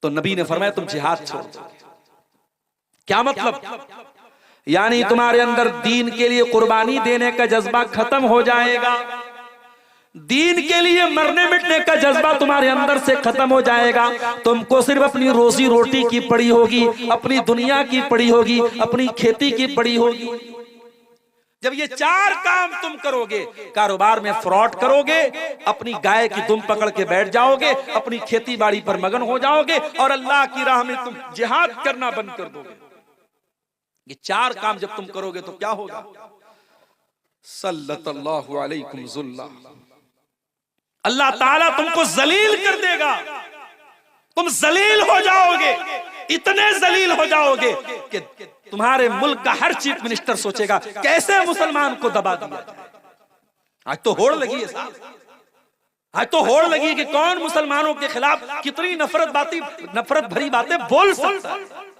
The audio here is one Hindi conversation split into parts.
तो नबी ने फरमाया तुम जिहाद छोड़ दो। क्या मतलब? यानी तुम्हारे अंदर दीन के लिए कुर्बानी देने का जज्बा खत्म हो जाएगा, दीन के लिए मरने मिटने का जज्बा तुम्हारे अंदर से खत्म हो जाएगा। तुमको सिर्फ अपनी रोजी रोटी की पड़ी होगी, अपनी दुनिया की पड़ी होगी, अपनी खेती की पड़ी होगी। जब ये चार काम तुम करोगे, कारोबार में फ्रॉड करोगे, अपनी गाय की दुम पकड़ के बैठ जाओगे, अपनी खेती बाड़ी पर मगन हो जाओगे और अल्लाह की राह में तुम जिहाद करना बंद कर दोगे। ये चार काम जब तुम करोगे तो क्या होगा? सल्लल्लाहु अलैकुम ज़ुल्ला, अल्लाह ताला तुमको जलील कर देगा। तुम जलील हो जाओगे, इतने जलील हो जाओगे कि तुम्हारे मुल्क का हर चीफ मिनिस्टर सोचेगा कैसे मुसलमान को दबा दिया जाए। आज तो होड़ लगी है साहब, आज तो होड़ लगी कि कौन मुसलमानों के खिलाफ कितनी नफरत भरी बातें बोल सकता है।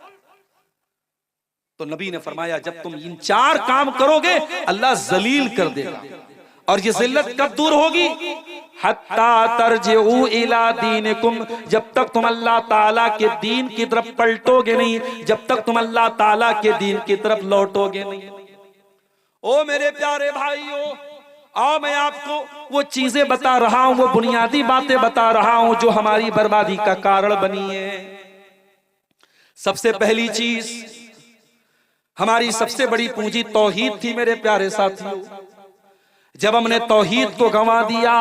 तो नबी ने फरमाया जब तुम इन चार काम करोगे अल्लाह जलील कर देगा। और ये जिल्लत कब दूर होगी? हत्ता तरजिउ इला दीनिकुम, जब तक तुम अल्लाह ताला के दीन की तरफ पलटोगे नहीं, जब तक तुम अल्लाह ताला के दीन की तरफ लौटोगे नहीं। ओ मेरे प्यारे भाइयों, आओ मैं आपको वो चीजें बता रहा हूं, वो बुनियादी बातें बता रहा हूं जो हमारी बर्बादी का कारण बनी है। सबसे पहली चीज, हमारी सबसे बड़ी पूंजी तौहीद थी मेरे प्यारे साथियों। जब हमने तौहीद को गंवा दिया,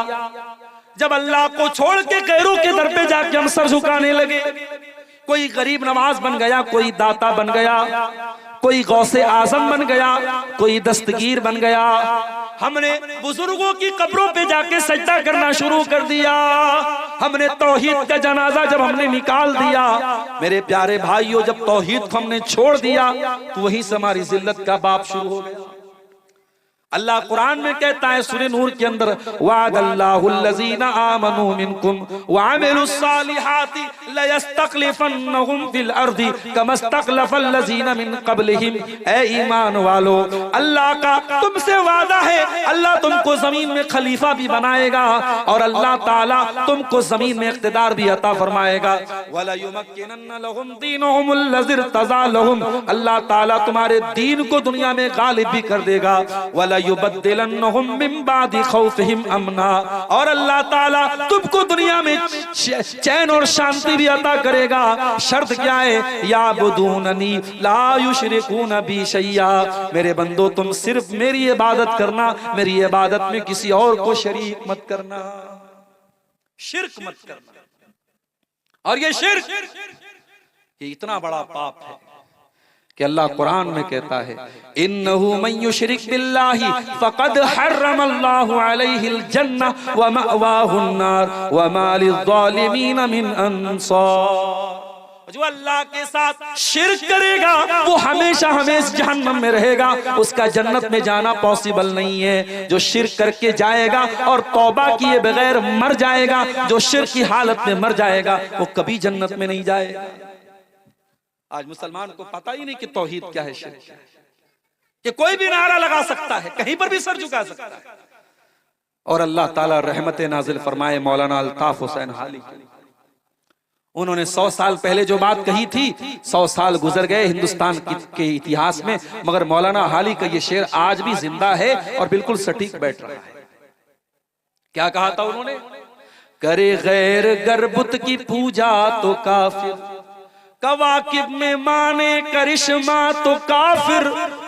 जब अल्लाह को छोड़ के गैरों के दर पे जाके हम सर झुकाने लगे, कोई गरीब नवाज बन गया, कोई दाता बन गया, कोई गौसे आजम बन गया, कोई दस्तगीर बन गया, हमने बुजुर्गों की कब्रों पे जाके सजदा करना शुरू कर दिया, हमने तौहीद का जनाजा जब हमने निकाल दिया, मेरे प्यारे भाइयों जब तौहीद को हमने छोड़ दिया तो वहीं से हमारी जिल्लत का बाप शुरू हो गया। अल्लाह कुरान में कहता है सूरह नूर के अंदर, वादल्लाहुल्लज़ीना आमनू मिनकुम वअमिलुस्सालिहाति लयस्तखलिफन्नहुम फिल अर्दि कमस्तखलफल्लज़ीना मिन क़ब्लिहिम। ए ईमान वालो, अल्लाह का तुमसे वादा है, अल्लाह तुमको जमीन में खलीफा भी बनाएगा और अल्लाह ताला तुमको जमीन में इख्तिदार भी अता फरमाएगा। वला युमक्किनन्ना लहुम दीनहुमुल्लज़ी इर्तज़ा लहुम, अल्लाह ताला तुम्हारे दीन को दुनिया में गालिब भी कर देगा। वला युबद्दिलन्नहुम मिन बादि खौफिहिम अमना, और अल्लाह ताला तुमको दुनिया में चैन और शांति भी अता करेगा। शर्त क्या है? याबुदूननी ला युशरिकून बी शैया, मेरे बंदो तुम सिर्फ मेरी इबादत करना, मेरी इबादत में किसी और को शरीक मत करना, शिर्क मत करना। और ये शिर्क, ये इतना बड़ा पाप है कि अल्लाह कुरान में कहता है, इन्नहु मन युशरिक बिल्लाहि फक़द हर्रमल्लाहु अलैहिल जन्नह व मअवाहुन नार व मा लिज़्ज़ालिमीन मिन अंसार। जो अल्लाह के साथ शिर्क करेगा वो हमेशा हमेशा जहन्नम में रहेगा, उसका जन्नत में जाना पॉसिबल नहीं है। जो शिर्क करके जाएगा और तौबा किए बगैर मर जाएगा, जो शिर्क की हालत में मर जाएगा, वो कभी जन्नत में नहीं जाएगा। आज मुसलमान को पता ही नहीं कि तौहीद क्या है, शिर्क क्या है, कि कोई भी नारा लगा सकता है, कहीं पर भी सर झुका सकता है। और अल्लाह ताला रहमत नाजिल फरमाए मौलाना अल्ताफ हुसैन हाली, उन्होंने 100 साल पहले जो बात कही थी, 100 साल गुजर गए हिंदुस्तान के इतिहास में, मगर मौलाना हाली का ये शेर आज भी जिंदा है और बिल्कुल सटीक बैठ रहा है। क्या कहा था उन्होंने? करे गैर गरबुत की पूजा तो काफिर, कवाकिब में माने करिश्मा तो काफिर,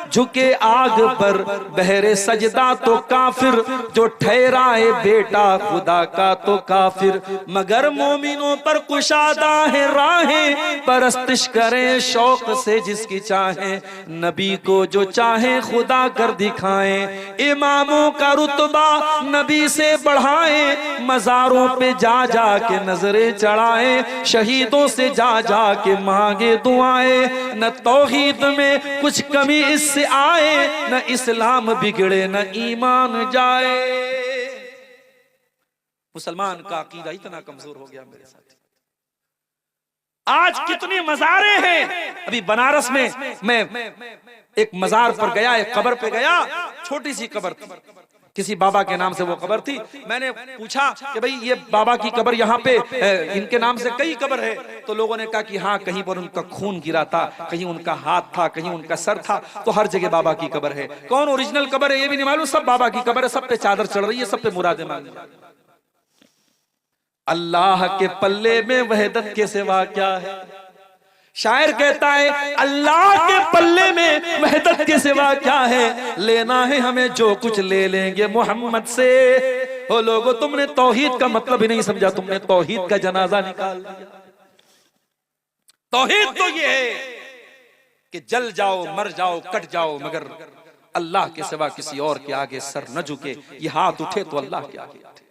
झुके आग पर बहरे सजदा तो काफिर, जो ठहराए बेटा खुदा का तो काफिर, मगर मोमिनों पर कुशादा है राहें, परस्तिश करें शौक से जिसकी चाहे, नबी को जो चाहे खुदा कर दिखाएं, इमामों का रुतबा नबी से बढ़ाएं, मजारों पे जा जा के नजरें चढ़ाएं, शहीदों से जा जा के मांगे दुआएं, न तौहीद में कुछ कमी इससे आए, न इस्लाम बिगड़े न ईमान जाए। मुसलमान का अकीदा इतना कमजोर हो गया मेरे साथी। आज कितनी मज़ारें हैं। अभी बनारस में मैं एक मज़ार पर गया, एक कब्र पे गया, छोटी सी कब्र थी, किसी बाबा के नाम से वो कब्र थी। मैंने पूछा कि भाई ये बाबा की कब्र यहाँ पे इनके नाम से कई कब्र है, तो लोगों ने कहा कि हाँ, कहीं पर उनका खून गिरा था, कहीं उनका हाथ था, कहीं उनका सर था, तो हर जगह बाबा की कब्र है। कौन ओरिजिनल कब्र है ये भी नहीं मालूम, सब बाबा की कब्र है, सब पे चादर चढ़ रही है, सब पे मुरादे मांगी। अल्लाह के पल्ले में वहदत के सिवा क्या है। शायर कहता है अल्लाह के पल्ले में वहदत के सिवा क्या है, लेना है हमें जो कुछ ले लेंगे मोहम्मद से। ओ लोगो, तुमने तौहीद का मतलब ही नहीं समझा, तुमने तौहीद का जनाजा निकाल दिया। तौहीद तो ये है कि जल जाओ, मर जाओ, कट जाओ, मगर अल्लाह के सिवा किसी और के आगे सर न झुके। ये हाथ उठे तो अल्लाह के आगे उठे।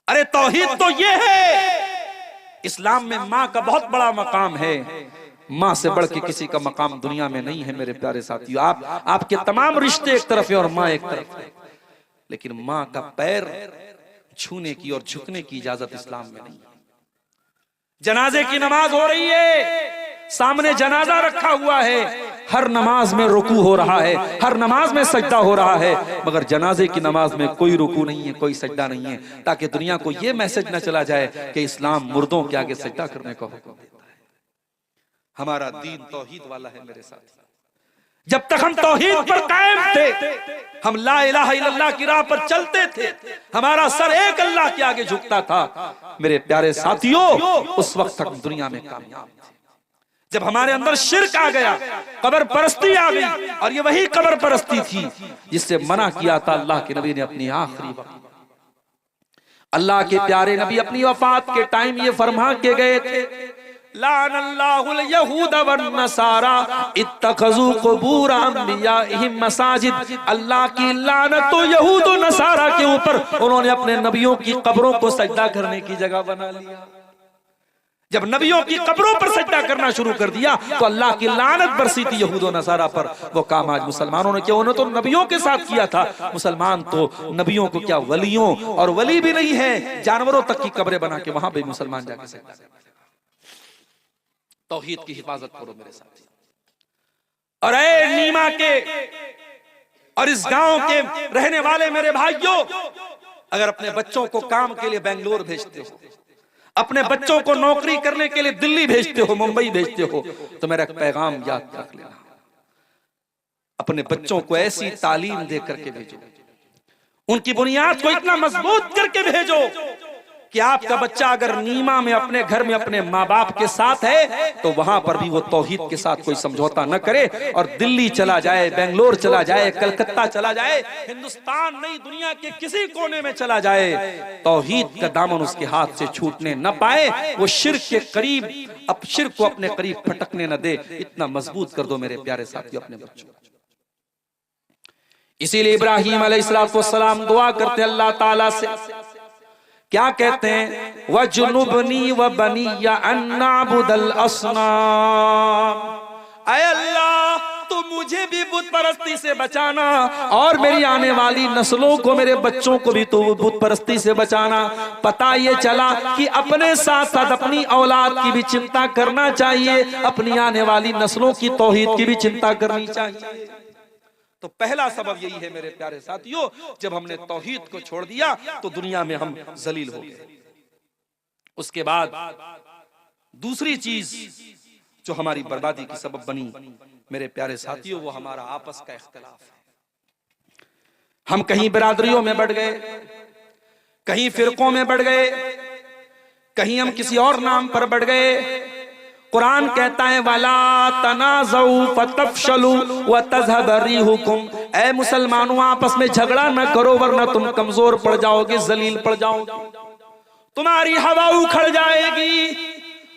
अरे तौहीद तो ये है। इस्लाम में माँ का बहुत बड़ा मकाम है, माँ से बढ़ के किसी का मकाम दुनिया में नहीं है मेरे प्यारे साथियों। आपके तमाम रिश्ते एक तरफ है और माँ एक तरफ है, लेकिन माँ का पैर छूने की और झुकने की इजाजत इस्लाम में नहीं है। जनाजे की नमाज हो रही है, सामने जनाजा रखा हुआ है, हर नमाज में रुकू हो रहा है, हर नमाज में सजदा हो रहा है, मगर जनाजे की नमाज में कोई रुकू नहीं है, कोई सजदा नहीं है, ताकि दुनिया को यह मैसेज न चला जाए कि इस्लाम मुर्दों के आगे सजदा करने का हुक्म देता है। हमारा दीन तौहीद वाला है मेरे साथ। जब तक हम तौहीद पर कायम थे, हम ला इलाहा इल्लल्लाह की राह पर चलते थे, हमारा सर एक अल्लाह के आगे झुकता था, मेरे प्यारे साथियों, उस वक्त तक दुनिया में कामयाब थे। जब हमारे अंदर शिर्क आ गया, कब्र परस्ती आ गई, और ये वही कब्र परस्ती थी जिससे मना किया था अल्लाह के नबी ने अपनी आखिरी वक्त। अल्लाह के प्यारे नबी अपनी वफात के टाइम ये फरमा के गए थे, लानल्लाहुल यहूद वन नसारा इत्तखज़ू कुबूर अंबियाइहिम मसाजिद। अल्लाह की लानत तो यहूद और नसारा के ऊपर, उन्होंने अपने नबियों की कब्रों को सजदा करने की जगह बना लिया। जब नबियों की कब्रों पर सजदा करना शुरू कर दिया तो अल्लाह की लानत बरसी थी यहूद और नसारा पर। वो काम आज मुसलमानों ने किया, उन्होंने तो नबियों के साथ किया था। मुसलमान तो नबियों को क्या, वलियों, और वली भी नहीं है, जानवरों तक की कब्रें बना के वहां भी मुसलमान जाके सजदा करते हैं। तौहीद की हिफाजत करो मेरे साथी। और ऐ नीमा के और इस गांव के रहने वाले मेरे भाइयों, अगर अपने बच्चों को काम के लिए बेंगलोर भेजते हो, अपने बच्चों को नौकरी करने के लिए दिल्ली भेजते हो, मुंबई भेजते हो, तो मेरा एक पैगाम याद रख लेना, अपने बच्चों को ऐसी तालीम दे करके भेजो, उनकी बुनियाद को इतना मजबूत करके भेजो कि आपका बच्चा अगर नीमा में अपने घर में अपने माँ बाप के साथ है तो वहां पर भी वो तौहीद के साथ कोई समझौता न करे, और दिल्ली चला जाए, बेंगलोर चला जाए, कलकत्ता चला जाए, हिंदुस्तान नहीं दुनिया के किसी कोने में चला जाए, तौहीद का दामन उसके हाथ से छूटने न पाए, वो शिर्क के करीब, अब शिर्क को अपने करीब फटकने न दे। इतना मजबूत कर दो मेरे प्यारे साथियों अपने बच्चों को। इसीलिए इब्राहीम अलैहिस्सलाम दुआ करते अल्लाह ताला से, क्या कहते हैं, वजुनुबनी व बनिया अन नअबुदल अस्नाम। ऐ अल्लाह, तू मुझे भी बुत परस्ती से बचाना और मेरी आने वाली नस्लों को, मेरे बच्चों को भी तू बुत परस्ती से बचाना। पता ये चला कि अपने साथ साथ अपनी औलाद की भी चिंता करना चाहिए, अपनी आने वाली नस्लों की तौहीद की भी चिंता करनी चाहिए। तो पहला सबब यही है मेरे प्यारे साथियों, जब हमने तौहीद को छोड़ दिया तो दुनिया में हम जलील हो गए। उसके बाद दूसरी चीज जो हमारी बर्बादी की सबब बनी मेरे प्यारे साथियों, वो हमारा आपस का इख्तिलाफ है। हम कहीं बिरादरियों में बढ़ गए, कहीं फिरकों में बढ़ गए, कहीं हम किसी और नाम पर बढ़ गए। कुरान कहता है वला तनाज़ऊ फतफशलू व तज़हब रिहुकुम, ऐ मुसलमानों आपस में झगड़ा न करो वरना तुम कमजोर पड़ जाओगे, जलील पड़ जाओगे, तुम्हारी हवा उखड़ जाएगी।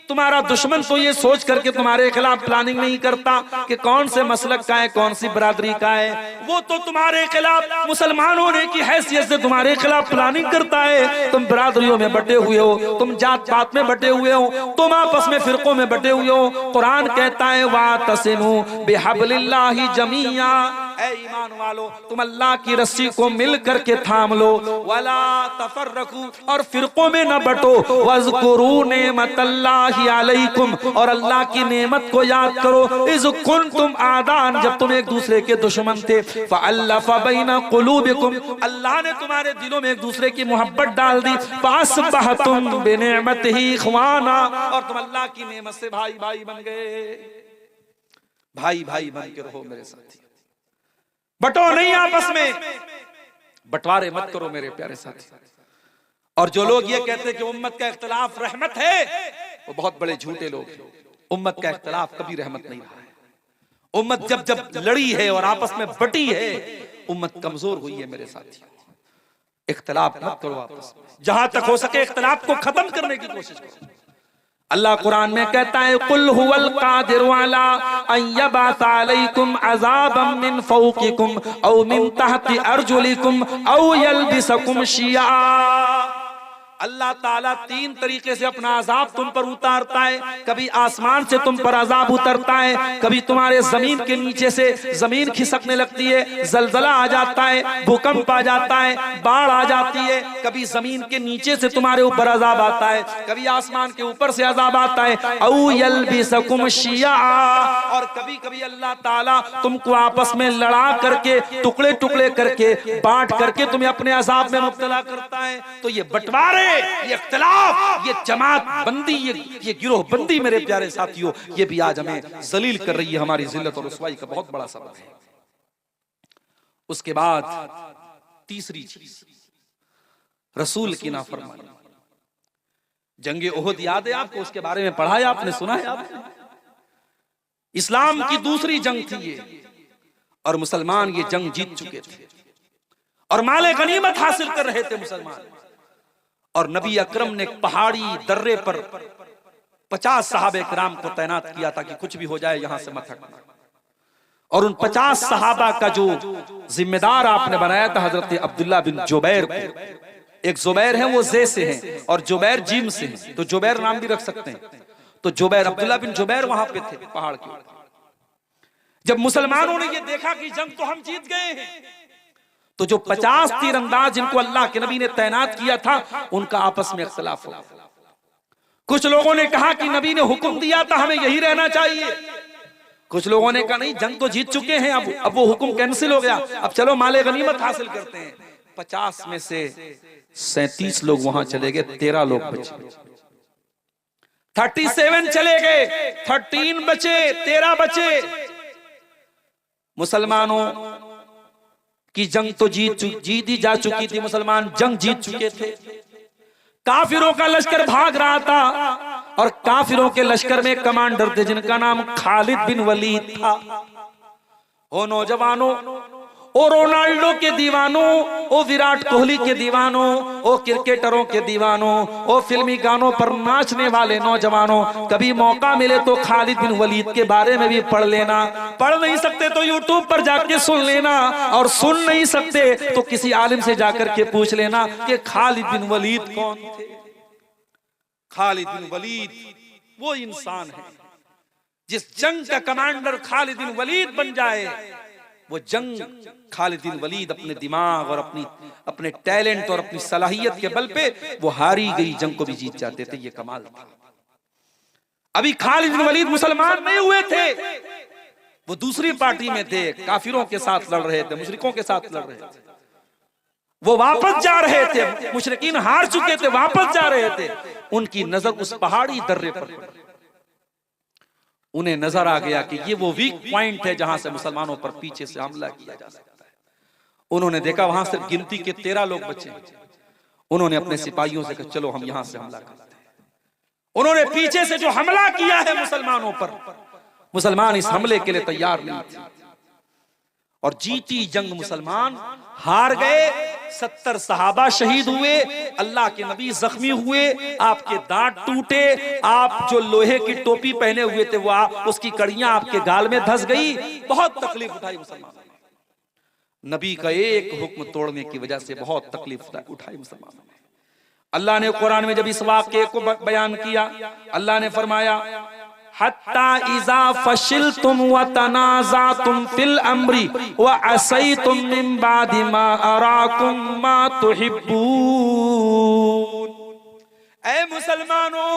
तुम्हारा दुश्मन तो ये सोच करके तुम्हारे खिलाफ प्लानिंग नहीं करता कि कौन से मसलक का है, कौन सी बरादरी का है, वो तो तुम्हारे खिलाफ मुसलमान होने की हैसियत से तुम्हारे खिलाफ प्लानिंग करता है। तुम बरादरियों में बटे हुए हो, तुम जात पात में बटे हुए हो, तुम आपस में फिरकों में बटे हुए हो। कुरान कहता है वातसिमू बिहब्लिल्लाहि जमीआ, ऐ ईमान वालो तुम अल्लाह की रस्सी को मिल करके थाम लो, वला तफर्रकू और फिरकों में न बटो, वज़कुरू नेमतल्लाहि अलैकुम और अल्लाह की नेमत को याद करो, इज़ कुंतुम आदान जब तुम एक दूसरे के दुश्मन थे, फ़अल्लफ़ बैना क़ुलूबिकुम अल्लाह ने तुम्हारे दिलों में एक दूसरे की मोहब्बत डाल दी, फ़अस्बहतुम बिनिअमतिही इख़वाना और तुम अल्लाह की नेमत से भाई भाई बन गए। भाई भाई बन के रहो मेरे साथी, बटो नहीं आपस में, बंटवारे मत करो मेरे प्यारे साथी। और जो लोग ये कहते हैं कि उम्मत का इख्तिलाफ रहमत है, वो बहुत बड़े झूठे लोग हैं। उम्मत का इख्तिलाफ कभी रहमत नहीं रहा है। उम्मत जब जब लड़ी है और आपस में बटी है, उम्मत कमजोर हुई है मेरे साथी। इख्तिलाफ मत करो आपस में, जहां तक हो सके इख्तिलाफ को खत्म करने की कोशिश करो। अल्लाह कुरान में कहता है कुल हुवल कादिरु अला अन यबअस अलैकुम अज़ाबम मिन फौकिकुम औ मिन तहति अर्जुलिकुम औ यल्बिसकुम शिया। अल्लाह ताला तीन तरीके से अपना अजाब तुम पर उतारता है। कभी आसमान से तुम पर अजाब उतरता है, कभी तुम्हारे जमीन के नीचे से जमीन खिसकने लगती है, जलजला आ जाता है, भूकंप आ जाता है, बाढ़ आ जाती है। कभी जमीन के नीचे से तुम्हारे ऊपर अजाब आता है, कभी आसमान के ऊपर से अजाब आता है। औ यल्बिसकुम शिया और कभी कभी अल्लाह ताला तुमको आपस में लड़ा करके, टुकड़े टुकड़े करके, बांट करके तुम्हें अपने अजाब में मुब्तला करता है। तो ये बंटवारे, ये इख्तिलाफ, ये जमात बंदी, ये गिरोह बंदी मेरे प्यारे साथियों, ये भी आज हमें जलील कर रही है, हमारी जिल्लत और रुसवाई का बहुत बड़ा सबब है। उसके बाद तीसरी चीज रसूल की नाफरमानी। जंगे ओहद याद है आपको? उसके बारे में पढ़ा है आपने, सुना है आपने? इस्लाम की दूसरी जंग थी ये, और मुसलमान ये जंग जीत चुके थे और माले गनीमत हासिल कर रहे थे मुसलमान। और नबी अकरम ने पहाड़ी दर्रे पर 50 सहाबे किराम को तैनात किया था कि कुछ भी हो जाए यहां से मत हटना। और उन 50 सहाबा का जो जिम्मेदार आपने बनाया था हजरत अब्दुल्ला बिन जुबैर को। एक जुबैर है वो जे से हैं और जुबैर जीम से हैं, तो जुबैर नाम भी रख सकते हैं। तो जुबैर, अब्दुल्ला बिन जुबैर वहां पे थे पहाड़ के ऊपर। जब मुसलमानों ने ये देखा कि जंग तो हम जीत गए हैं, तो जो 50 तीरंदाज जिनको अल्लाह के नबी ने तैनात किया था, उनका आपस में इख्तिलाफ हो। कुछ लोगों ने कहा कि नबी ने हुक्म दिया था हमें यही रहना चाहिए। कुछ लोगों ने कहा नहीं, जंग तो जीत चुके हैं, अब वो हुक्म कैंसिल हो गया, अब चलो माले गनीमत हासिल करते हैं। 50 में से 37 लोग वहां चले गए, 13 लोग बचे। 37 चले गए, 13 बचे, 13 बचे। मुसलमानों की जंग तो जीती जा चुकी थी, मुसलमान जंग जीत चुके थे। काफिरों का लश्कर भाग रहा था और काफिरों के लश्कर में कमांडर थे जिनका नाम खालिद बिन वलीद था। ओ नौजवानों, ओ रोनाल्डो के दीवानों, ओ विराट कोहली के दीवानों, ओ क्रिकेटरों के दीवानों, ओ फिल्मी गानों पर नाचने वाले नौजवानों, कभी मौका मिले तो खालिद बिन वलीद के बारे में भी पढ़ लेना। पढ़ नहीं सकते तो यूट्यूब पर जाके सुन लेना, और सुन नहीं सकते तो किसी आलिम से जाकर के पूछ लेना कि खालिद बिन वलीद कौन थे। खालिद बिन वलीद वो इंसान है जिस जंग का कमांडर खालिद बिन वलीद बन जाए, वो जंग खालिद बिन वलीद अपने दिमाग और अपने टैलेंट और अपनी सलाहियत के बल पे वो हारी गई जंग को भी जीत जाते थे। ये कमाल था। अभी खालिद बिन वलीद मुसलमान नहीं हुए थे, वो दूसरी पार्टी में थे, काफिरों के साथ लड़ रहे थे, मुशरिकों के साथ लड़ रहे थे। वो वापस जा रहे थे, मुशरिकीन हार चुके थे, वापस जा रहे थे। उनकी नजर उस पहाड़ी दर्रे पर पड़ी। उन्हें नजर आ गया कि ये वो वीक पॉइंट है जहां से मुसलमानों पर पीछे से हमला किया जा सकता है। उन्होंने देखा वहां सिर्फ गिनती के 13 लोग बचे। उन्होंने अपने सिपाहियों से कहा चलो हम यहां से हमला करते हैं। उन्होंने पीछे से जो हमला किया है मुसलमानों पर, मुसलमान इस हमले के लिए तैयार नहीं थे और जीती जंग मुसलमान हार गए। 70 सहाबा शहीद हुए, अल्लाह के नबी जख्मी हुए, आपके दांत टूटे, आप जो लोहे की टोपी पहने हुए थे वो उसकी कड़ियां आपके गाल में धंस गई। बहुत तकलीफ उठाई मुसलमानों ने। नबी का एक हुक्म तोड़ने की वजह से बहुत तकलीफ उठाई मुसलमानों ने। अल्लाह ने कुरान में जब इस वाक़े को बयान किया, अल्लाह ने फरमाया हत्ता इज़ा फशिलतुम व तनाज़अतुम फिल अम्री व असैतुम मिन बादि मा अराकुम मा तुहिब्बून। ऐ मुसलमानों,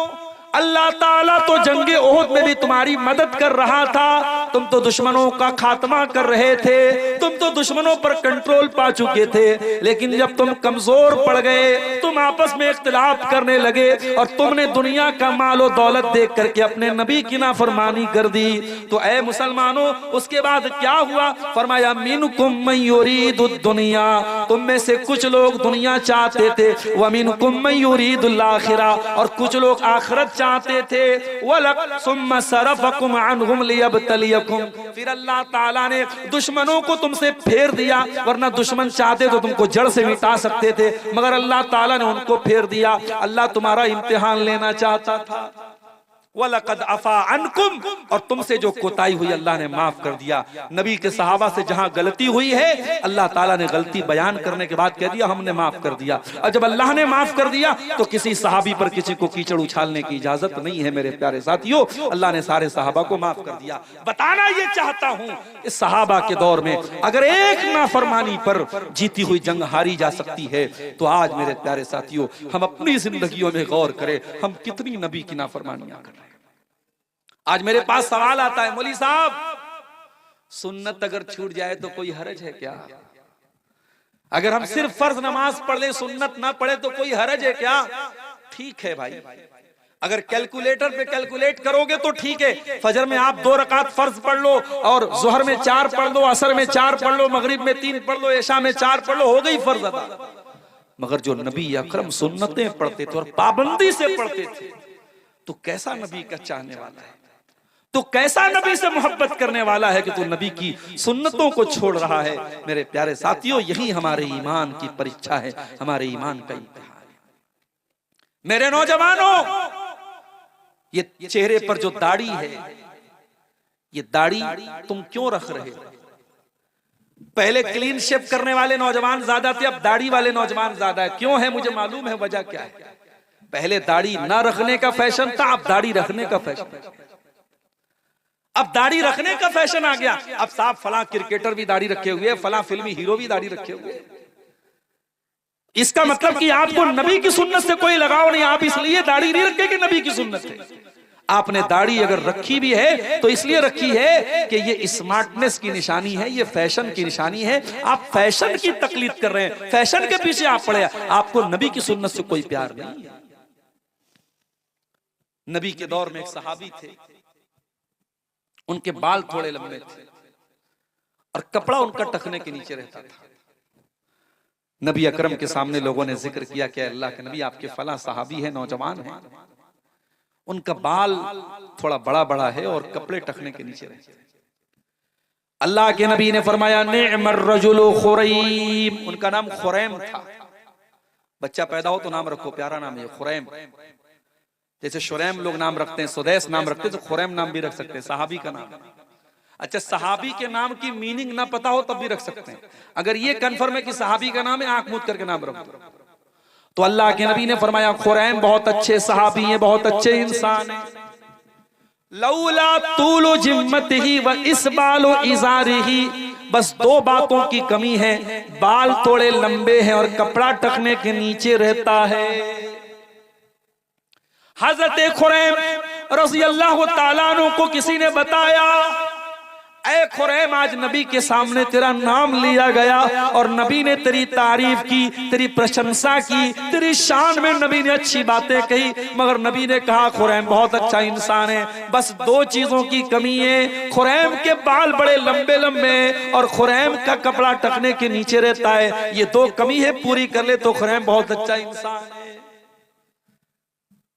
अल्लाह ताला तो जंगे ओहद में भी तुम्हारी मदद कर रहा था, तुम तो दुश्मनों का खात्मा कर रहे थे, तुम तो दुश्मनों पर कंट्रोल पा चुके थे, लेकिन जब तुम कमजोर पड़ गए, तुम आपस में इख्तिलाफ करने लगे और तुमने दुनिया का मालो दौलत देख करके अपने नबी की नाफरमानी कर दी। तो ऐ मुसलमानों, उसके बाद क्या हुआ? फरमाया मिनकुम मन युरीदुद दुनिया, तुम में से कुछ लोग दुनिया चाहते थे, व मिनकुम मन युरीदुल आखिरा, और कुछ लोग आखिरत चाहते थे। वलकुम सरफकुम अन्हुम लियब्तलियकुम, फिर अल्लाह ताला ने दुश्मनों को तुमसे फेर दिया, वरना दुश्मन चाहते तो तुमको जड़ से मिटा सकते थे, मगर अल्लाह ताला ने उनको फेर दिया। अल्लाह तुम्हारा इम्तिहान लेना चाहता था। वलक़द अफ़ा अन्कुम, और तुमसे जो कोताही हुई अल्लाह ने माफ कर दिया। नबी के सहाबा से जहां गलती हुई है, अल्लाह ताला ने गलती बयान करने के बाद कह दिया हमने माफ कर दिया। और जब अल्लाह ने माफ कर दिया तो किसी सहाबी पर किसी को कीचड़ उछालने की इजाजत नहीं है। मेरे प्यारे साथियों, अल्लाह ने सारे सहाबा को माफ कर दिया। बताना ये चाहता हूं, इस सहाबा के दौर में अगर एक नाफरमानी पर जीती हुई जंग हारी जा सकती है, तो आज मेरे प्यारे साथियों हम अपनी जिंदगियों में गौर करें, हम कितनी नबी की नाफरमानियां कर रहे हैं। आज मेरे पास सवाल आता है, मौली साहब सुन्नत अगर छूट जाए तो कोई हरज है क्या? अगर हम सिर्फ फर्ज नमाज पढ़ लें, सुन्नत ना पढ़े तो कोई हरज है क्या? ठीक है भाई, अगर कैलकुलेटर पे कैलकुलेट करोगे तो ठीक है। फजर में आप 2 रकात फर्ज पढ़ लो, और जोहर में 4 पढ़ लो, असर में 4 पढ़ लो, मगरिब में 3 पढ़ लो, इशा में 4 पढ़ लो, हो गई फर्ज अदा। मगर जो नबी अकरम सुन्नतें पढ़ते थे और पाबंदी से पढ़ते थे, तो कैसा नबी का चाहने वाला है, तो कैसा नबी से मोहब्बत करने वाला है कि तू नबी की सुन्नतों को छोड़ रहा है। मेरे प्यारे साथियों, यही हमारे ईमान की परीक्षा है, हमारे ईमान का इम्तिहान है। मेरे नौजवानों, ये चेहरे पर जो दाढ़ी है, ये दाढ़ी तुम क्यों रख रहे हो? पहले क्लीन शेव करने वाले नौजवान ज्यादा थे, अब दाढ़ी वाले नौजवान ज्यादा है। क्यों है मुझे मालूम है, वजह क्या है। पहले दाढ़ी ना रखने का फैशन था, अब दाढ़ी रखने का फैशन। अब दाढ़ी रखने का फैशन आ गया। अब साहब फलां क्रिकेटर भी दाढ़ी रखे हुए, फलां फिल्मी हीरो भी दाढ़ी रखे हुए। इसका मतलब कि आपको नबी की सुन्नत से कोई लगाव नहीं, आप इसलिए दाढ़ी नहीं रखे कि नबी की सुन्नत है। आपने दाढ़ी अगर रखी भी है तो इसलिए रखी है कि ये स्मार्टनेस की निशानी है, ये फैशन की निशानी है। आप फैशन की तकलीद कर रहे हैं, फैशन के पीछे आप पड़े, आपको नबी की सुन्नत से कोई प्यार नहीं। नबी के दौर में एक सहाबी थे, उनके बाल थोड़े लंबे थे और कपड़ा उनका टखने के नीचे रहता था। नबी अकरम के सामने लोगों ने जिक्र किया कि अल्लाह के नबी, आपके फला सहाबी है, नौजवान है, उनका बाल थोड़ा बड़ा बड़ा है और कपड़े टखने के नीचे रहते हैं। अल्लाह के नबी ने फरमाया, निअमर रजुलु खुरैम, उनका नाम खुरैम था। बच्चा पैदा हो तो नाम रखो, प्यारा नाम है खुरैम। जैसे शुरैम लोग नाम रखते हैं, सुदैस नाम रखते हैं, तो खुरैम नाम भी रख सकते हैं, सहाबी का नाम। अच्छा, सहाबी के नाम की मीनिंग ना पता हो तब भी रख सकते हैं। अगर ये कंफर्म है कि सहाबी का नाम है, आंख मूंद करके नाम रखो। तो अल्लाह के नबी ने फरमाया, खुरैम बहुत अच्छे सहाबी हैं, बहुत अच्छे इंसान हैं। लौला तूलु जिम्मतिही व इसबालु इजारिही, बस 2 बातों की कमी है, बाल थोड़े लंबे हैं और कपड़ा टखने के नीचे रहता है। हजरत खुरैम रज़ी अल्लाह ताला अन्हु को किसी ने बताया, ऐ खुरैम, आज नबी के सामने तेरा नाम लिया गया और नबी ने तेरी तारीफ की, तेरी प्रशंसा की, तेरी शान में नबी ने अच्छी बातें कही, मगर नबी ने कहा खुरैम बहुत अच्छा इंसान है, बस 2 चीजों की कमी है, खुरैम के बाल बड़े लंबे लंबे और खुरैम का कपड़ा टखने के नीचे रहता है। ये 2 कमी है, पूरी कर ले तो खुरैम बहुत अच्छा इंसान है।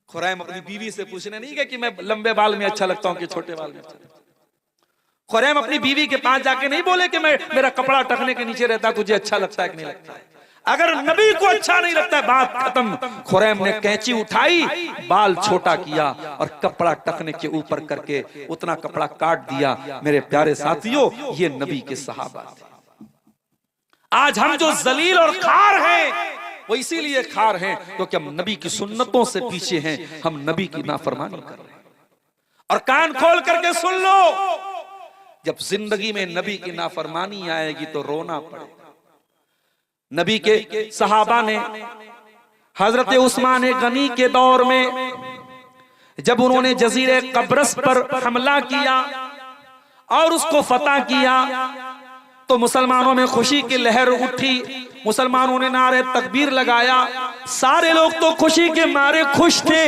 खुरैम अपनी बीवी से पूछने नहीं गए कि मैं लंबे बाल में अच्छा लगता हूं कि छोटे बाल में अच्छा लगता हूं। खुरैम अपनी बीवी के पास जाके नहीं बोले कि मेरा कपड़ा टखने के नीचे रहता, तुझे अच्छा लगता है कि नहीं लगता है। अगर नबी को अच्छा नहीं लगता है, बात खत्म। खुरैम ने कैंची उठाई, बाल छोटा किया और कपड़ा टखने के ऊपर करके उतना कपड़ा काट दिया। मेरे प्यारे साथियों, ये नबी के सहाबा थे। आज हम जो जलील और खार हैं, वो इसीलिए खार हैं क्योंकि हम नबी की सुन्नतों से पीछे हैं, हम नबी की नाफरमानी कर रहे हैं। और कान खोल करके सुन लो, जब जिंदगी में नबी की नाफरमानी आएगी तो रोना पड़ेगा। नबी के सहाबा ने हजरत उस्मान गनी के दौर में जब उन्होंने जजीरे कब्रस पर हमला किया और उसको फतह किया तो मुसलमानों में खुशी की लहर उठी, मुसलमानों ने नारे तकबीर लगाया, सारे लोग तो खुशी के मारे खुश थे।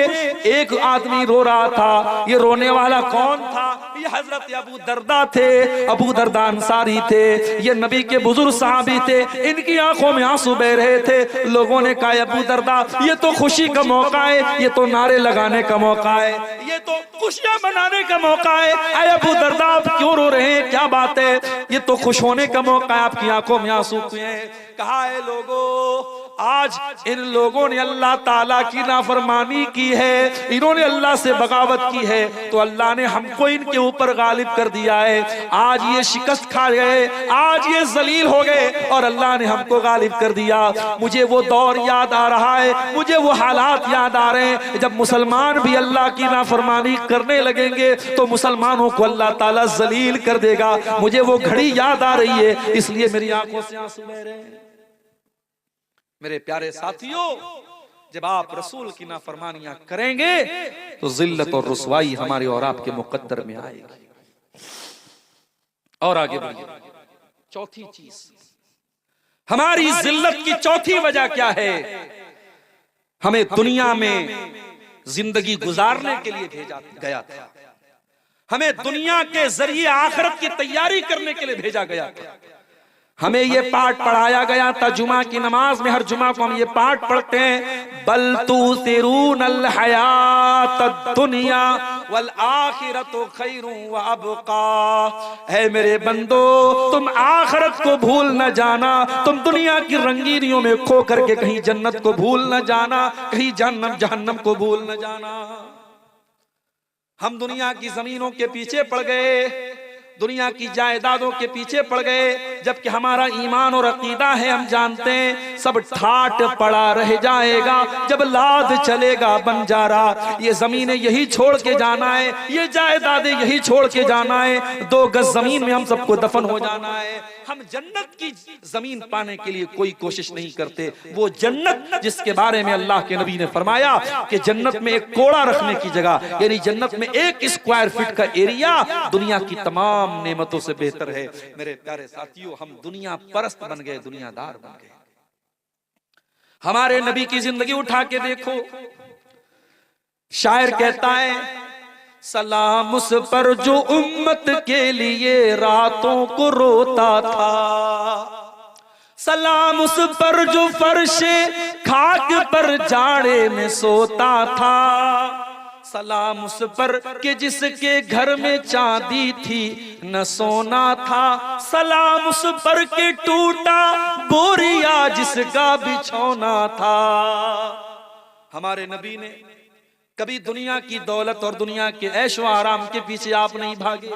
एक आदमी रो रहा था, ये रोने वाला कौन था? ये हजरत अबू दरदा थे। अबू दरदा अंसारी थे, ये नबी के बुजुर्ग सहाबी थे, इनकी आंखों में आंसू बह रहे थे। लोगों ने कहा अबू दरदा ये तो खुशी का मौका है, ये तो नारे लगाने का मौका है, ये तो खुशियां मनाने का मौका है। अरे अबू दरदा आप क्यों रो रहे हैं, क्या बात है? ये तो खुश होने का मौका है, आपकी आंखों में आंसू क्यों हैं? कहा है लोगों, आज इन लोगों ने अल्लाह ताला की नाफरमानी की है, इन्होंने अल्लाह से बगावत की है, तो अल्लाह ने हमको इनके ऊपर गालिब कर दिया है। आज ये शिकस्त खा गए, आज ये जलील हो गए और अल्लाह ने हमको गालिब कर दिया। मुझे वो दौर याद आ रहा है, मुझे वो हालात याद आ रहे हैं जब मुसलमान भी अल्लाह की नाफरमानी करने लगेंगे तो मुसलमानों को अल्लाह ताला जलील कर देगा। मुझे वो घड़ी याद आ रही है, इसलिए मेरी आंखों से आंसू बह रहे हैं। मेरे प्यारे साथियों, जब आप रसूल की नाफरमानियां करेंगे तो जिल्लत और रुसवाई हमारे और आपके मुकद्दर में आएगी। और आगे बढ़िए, चौथी चीज, हमारी जिल्लत की चौथी वजह क्या है? हमें दुनिया में जिंदगी गुजारने के लिए भेजा गया था, हमें दुनिया के जरिए आखिरत की तैयारी करने के लिए भेजा गया था। हमें ये पाठ पढ़ाया गया था जुमा की नमाज में, हर जुमा को हम ये पाठ पढ़ते हैं, बल तुसिरूनल हयातद दुनिया वल आखिरतु खैरुन व अबका। है मेरे बंदो, तुम आखिरत को भूल न जाना, तुम दुनिया की रंगीनियों में खो करके कहीं जन्नत को भूल न जाना, कहीं जहन्नम को भूल न जाना। हम दुनिया की जमीनों के पीछे पड़ गए, दुनिया की जायदादों के पीछे पड़ गए, जबकि हमारा ईमान और अकीदा है, हम जानते हैं सब ठाट पड़ा रह जाएगा जब लाद चलेगा बंजारा। ये जमीनें यही छोड़ के जाना है, ये जायदादें यही छोड़ के जाना है, 2 गज जमीन में हम सबको दफन हो जाना है। हम जन्नत की जमीन पाने के लिए कोई कोशिश नहीं करते, वो जन्नत जिसके बारे में अल्लाह के नबी ने फरमाया कि जन्नत में एक कोड़ा रखने की जगह, यानी जन्नत में 1 स्क्वायर फीट का एरिया दुनिया की तमाम नेमतों से बेहतर है। मेरे प्यारे साथियों, हम दुनिया परस्त बन गए, दुनियादार बन गए। हमारे नबी की जिंदगी उठा के देखो, शायर कहता है, सलाम उस पर जो उम्मत के लिए रातों को रोता था, सलाम उस पर जो फर्शे खाक पर जाड़े में सोता था, सलाम उस पर कि जिसके घर में चांदी थी न सोना था, सलाम उस पर के टूटा बोरिया जिसका बिछौना था। हमारे नबी ने कभी दुनिया की दौलत और दुनिया के ऐशो आराम के पीछे आप नहीं भागे।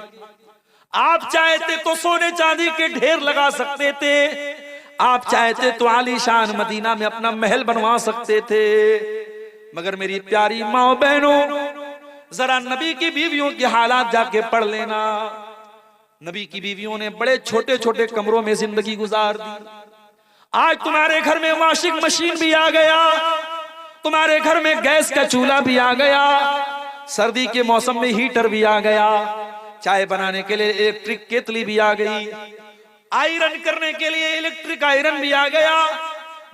आप चाहते तो सोने चांदी के ढेर लगा सकते थे, आप चाहते तो आलीशान मदीना में अपना महल बनवा सकते थे, मगर मेरी प्यारी माँ बहनों, जरा नबी की बीवियों के हालात जाके पढ़ लेना। नबी की बीवियों ने बड़े छोटे छोटे कमरों में जिंदगी गुजार दी। आज तुम्हारे घर में वॉशिंग मशीन भी आ गया, तुम्हारे घर में गैस का चूल्हा भी आ गया, सर्दी के मौसम में हीटर भी आ गया, चाय बनाने के लिए इलेक्ट्रिक केतली भी आ गई, आयरन करने के लिए इलेक्ट्रिक आयरन भी आ गया।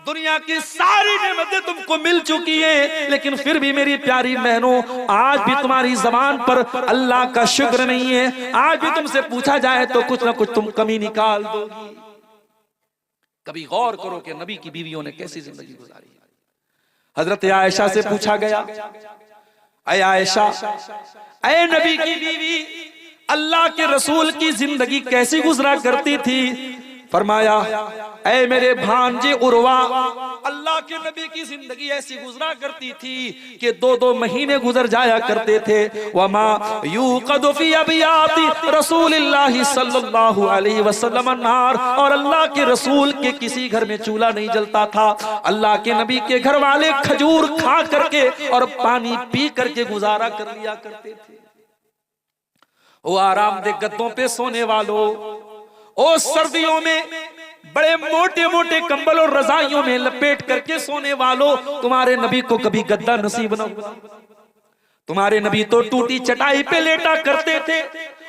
दुनिया की सारी नेमतें तुमको मिल चुकी हैं, लेकिन फिर भी मेरी प्यारी बहनों, आज भी तुम्हारी जबान पर अल्लाह का शुक्र नहीं है। आज भी तुमसे पूछा जाए तो कुछ ना कुछ तुम कमी निकाल दोगी। कभी गौर करो कि नबी की बीवियों ने कैसी जिंदगी गुजारी। हजरत आयशा से पूछा गया, अय आयशा, अय नबी की बीवी, अल्लाह के रसूल की जिंदगी कैसी गुजरा करती थी? फरमाया, ऐ मेरे भांजे उर्वा, अल्लाह के नबी की जिंदगी ऐसी गुजरा करती थी कि 2-2 महीने गुजर जाया करते थे। वमा यूक़दु फी अबियाति रसूलिल्लाहि सल्लल्लाहु अलैहि वसल्लम अन्नार, और अल्लाह के रसूल के किसी घर में चूल्हा नहीं जलता था। अल्लाह के नबी के घर वाले खजूर खा करके और पानी पी करके गुजारा कर लिया करते थे। ओ आरामदेह गद्दों पे सोने वालों, ओ सर्दियों में बड़े मोटे मोटे कंबल और रजाइयों में लपेट करके सोने वालों, तुम्हारे नबी को कभी गद्दा नसीब न हुआ। तुम्हारे नबी तो टूटी चटाई पे लेटा करते थे।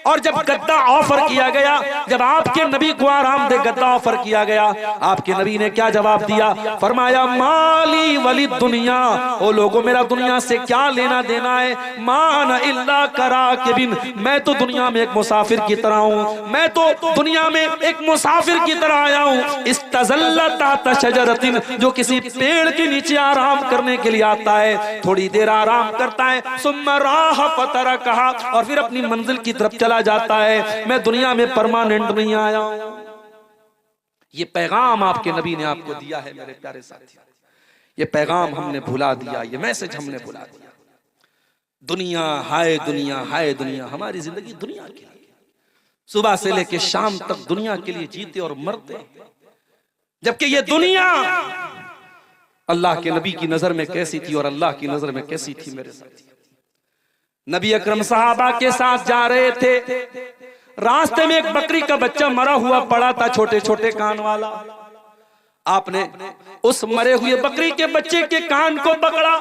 और जब गद्दा ऑफर किया गया, जब आपके नबी को आरामदेह गद्दा ऑफर किया गया, आपके नबी ने क्या जवाब दिया? फरमाया माली वली दुनिया, ओ लोगों मेरा दुनिया से क्या लेना देना है? मान इल्ला करा के बिन, मैं तो दुनिया में एक मुसाफिर की तरह हूँ, मैं तो दुनिया में एक मुसाफिर की तरह आया हूँ। इस्तज़ल्लता शजरतिन, जो किसी पेड़ के नीचे आराम करने के लिए आता है, थोड़ी देर आराम करता है, सुम्मा राह फतरा कहा, और फिर अपनी मंजिल की तरफ चला जाता है। मैं दुनिया में परमानेंट नहीं आया हूं। ये पैगाम आपके नबी ने आपको दिया है मेरे प्यारे साथी। ये पैगाम हमने भुला दिया, ये मैसेज हमने भुला दिया। दुनिया हाय दुनिया, हाय दुनिया। हमारी जिंदगी दुनिया के लिए, सुबह से लेकर शाम तक दुनिया के लिए जीते और मरते, जबकि ये दुनिया अल्लाह के नबी की नजर में कैसी थी और अल्लाह की नजर में कैसी थी मेरे साथी। नबी अकरम सहाबा के साथ जा रहे थे, रास्ते में एक बकरी का बच्चा मरा हुआ पड़ा था, छोटे छोटे कान वाला। आपने उस मरे हुए बकरी के बच्चे के कान को पकड़ा।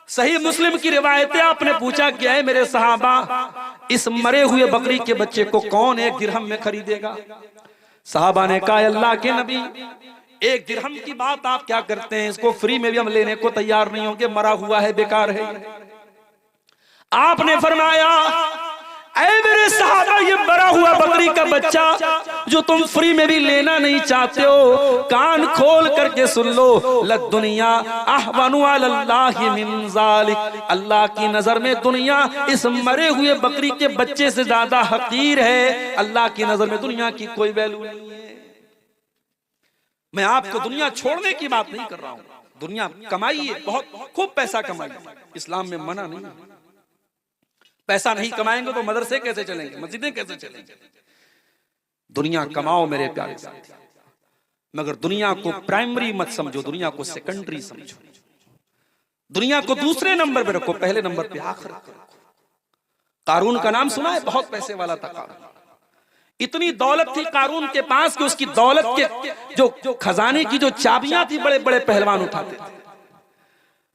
सही मुस्लिम की रिवायत है, आपने पूछा क्या है मेरे सहाबा, इस मरे हुए बकरी के बच्चे को कौन 1 दिरहम में खरीदेगा? सहाबा ने कहा अल्लाह के नबी, 1 दिरहम की बात आप क्या करते हैं, इसको फ्री में भी हम लेने को तैयार नहीं होंगे, मरा हुआ है, बेकार है। आपने फरमाया ऐ मेरे सहाबा, ये मरा हुआ बकरी का बच्चा जो तुम फ्री में भी लेना नहीं चाहते हो, कान खोल करके सुन लो, लद दुनिया अहवनु अलल्लाहि मिन ज़ालिक, अल्लाह की नजर में दुनिया इस मरे हुए बकरी के बच्चे से ज्यादा हकीर है। अल्लाह की नजर में दुनिया की कोई वैल्यू नहीं है। मैं आपको दुनिया छोड़ने की बात नहीं कर रहा हूं, दुनिया कमाइए, बहुत खूब पैसा कमाइए, इस्लाम में मना नहीं है। पैसा नहीं कमाएंगे तो मदरसे कैसे चलेंगे, मस्जिदें कैसे चलेंगे? दुनिया कमाओ मेरे प्यारे साथी, मगर दुनिया को प्राइमरी मत समझो, दुनिया को सेकेंडरी समझो। दुनिया को दूसरे नंबर पे रखो, पहले नंबर पे आखिरत को रखो। कारून का नाम सुना है? बहुत पैसे वाला था कारून। इतनी दौलत थी कारून के पास कि उसकी दौलत के जो खजाने की जो चाबियां थी बड़े बड़े पहलवान उठाते थे।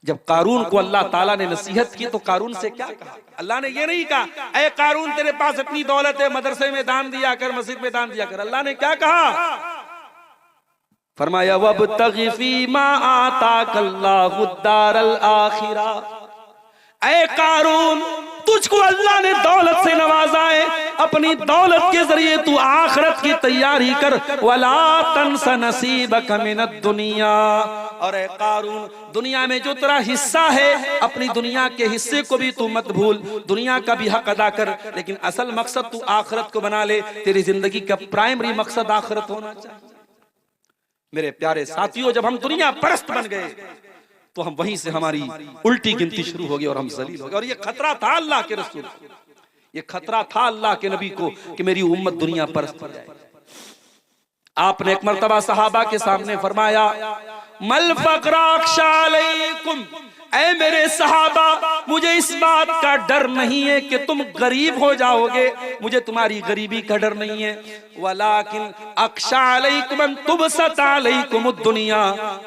जब कारून को अल्लाह ताला ने नसीहत की तो कारून से क्या कहा? अल्लाह ने ये नहीं कहा ऐ कारून तेरे पास इतनी दौलत है, मदरसे में दान दिया कर, मस्जिद में दान दिया कर। अल्लाह ने क्या कहा? फरमाया वब्तगी फीमा आताकल्लाहु दारल आखिरा, ऐ कारून तुझको अल्लाह ने दौलत से नवाजा है, अपनी दौलत के जरिए तू आखिरत की तैयारी कर। वला तंस नसीबक मिनद दुनिया, और ऐ कारून दुनिया में जो तेरा हिस्सा है, अपनी दुनिया के हिस्से को भी तू मत भूल, दुनिया का भी हक अदा कर, लेकिन असल मकसद तू आखिरत को बना ले। तेरी जिंदगी का प्राइमरी मकसद आखिरत होना चाहिए। मेरे प्यारे साथियों, जब हम दुनिया परस्त बन गए तो हम वहीं से हमारी उल्टी गिनती शुरू हो गई और हम जलील हो गए। और ये खतरा था अल्लाह के रसूल, ये खतरा था अल्लाह के नबी को कि मेरी उम्मत दुनिया परस्त हो जाए। आपने एक मर्तबा सहाबा के सामने फरमाया मल फक़रा अख्शा अलैकुम, ऐ मेरे सहाबा मुझे इस बात का डर नहीं है कि तुम गरीब हो जाओगे, मुझे तुम्हारी गरीबी का डर नहीं है। वलाकिन अख्शा अलैकुम अन तुबसत अलैकुम दुनिया,